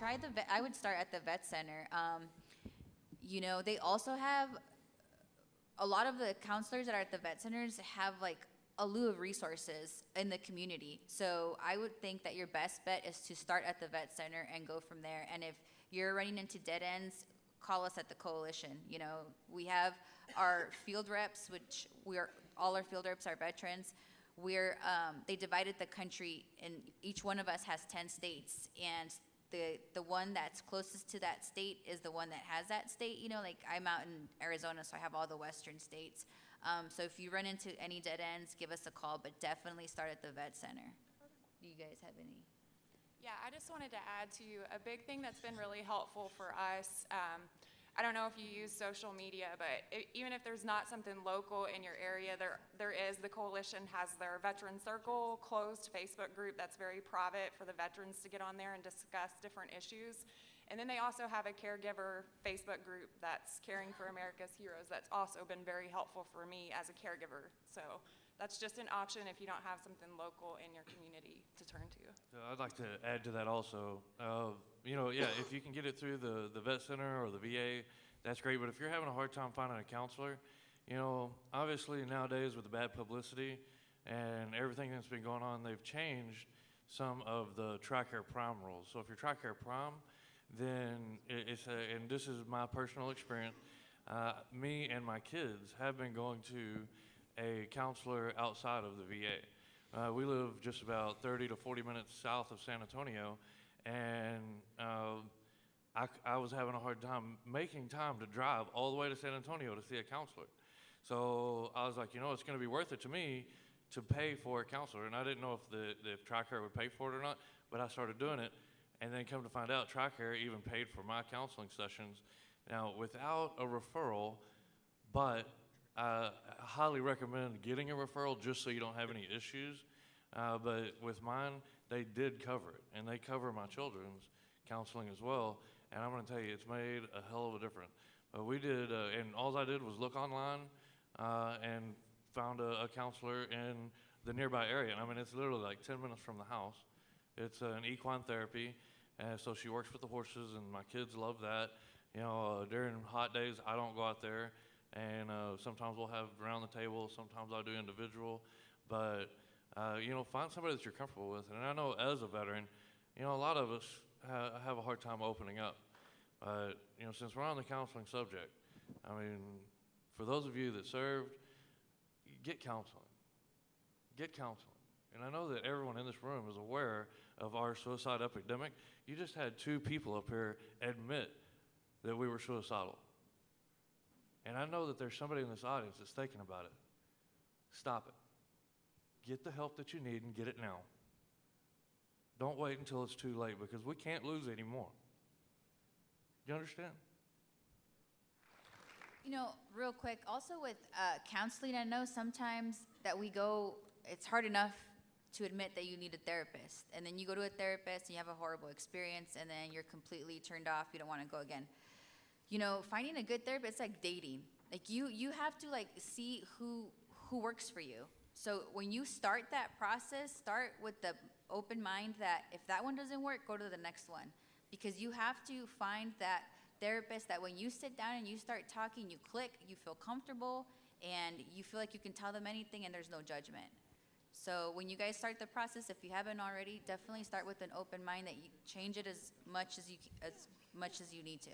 try the vet. I would start at the vet center. You know, they also have a lot of the counselors that are at the vet centers have like a lieu of resources in the community. So I would think that your best bet is to start at the vet center and go from there. And if you're running into dead ends, call us at the coalition. You know, we have our field reps, which all our field reps are veterans. They divided the country, and each one of us has 10 states, and the one that's closest to that state is the one that has that state. You know, like I'm out in Arizona, so I have all the western states. So if you run into any dead ends, give us a call, but definitely start at the vet center. Do you guys have any? Yeah, I just wanted to add to a big thing that's been really helpful for us. I don't know if you use social media, but even if there's not something local in your area, there is. The coalition has their Veteran Circle closed Facebook group that's very private for the veterans to get on there and discuss different issues. And then they also have a caregiver Facebook group that's Caring for America's Heroes that's also been very helpful for me as a caregiver. So that's just an option if you don't have something local in your community to turn to. So I'd like to add to that also. You know, yeah, if you can get it through the vet center or the VA, that's great. But if you're having a hard time finding a counselor, you know, obviously nowadays with the bad publicity and everything that's been going on, they've changed some of the TRICARE Prime rules. So if you're TRICARE Prime, then and this is my personal experience, me and my kids have been going to a counselor outside of the VA. We live just about 30 to 40 minutes south of San Antonio, and I was having a hard time making time to drive all the way to San Antonio to see a counselor. So I was like, you know, it's going to be worth it to me to pay for a counselor. And I didn't know if TRICARE would pay for it or not, but I started doing it. And then come to find out, TRICARE even paid for my counseling sessions. Now, without a referral, but I highly recommend getting a referral just so you don't have any issues. But with mine, they did cover it, and they cover my children's counseling as well. And I'm going to tell you, it's made a hell of a difference. We did, and all I did was look online and found a counselor in the nearby area. And I mean, it's literally like 10 minutes from the house. It's an equine therapy, and so she works with the horses, and my kids love that. You know, during hot days, I don't go out there, and sometimes we'll have around the table, sometimes I'll do individual, but, you know, find somebody that you're comfortable with. And I know as a veteran, you know, a lot of us have a hard time opening up. But, you know, since we're on the counseling subject, I mean, for those of you that served, get counseling. Get counseling. And I know that everyone in this room is aware of our suicide epidemic. You just had 2 people up here admit that we were suicidal. And I know that there's somebody in this audience that's thinking about it. Stop it. Get the help that you need and get it now. Don't wait until it's too late, because we can't lose anymore. You understand? You know, real quick, also with counseling, I know sometimes that we go, it's hard enough to admit that you need a therapist. And then you go to a therapist and you have a horrible experience, and then you're completely turned off, you don't want to go again. You know, finding a good therapist, it's like dating. Like you have to like see who works for you. So when you start that process, start with the open mind that if that one doesn't work, go to the next one. Because you have to find that therapist that when you sit down and you start talking, you click, you feel comfortable, and you feel like you can tell them anything and there's no judgment. So when you guys start the process, if you haven't already, definitely start with an open mind that you change it as much as you need to.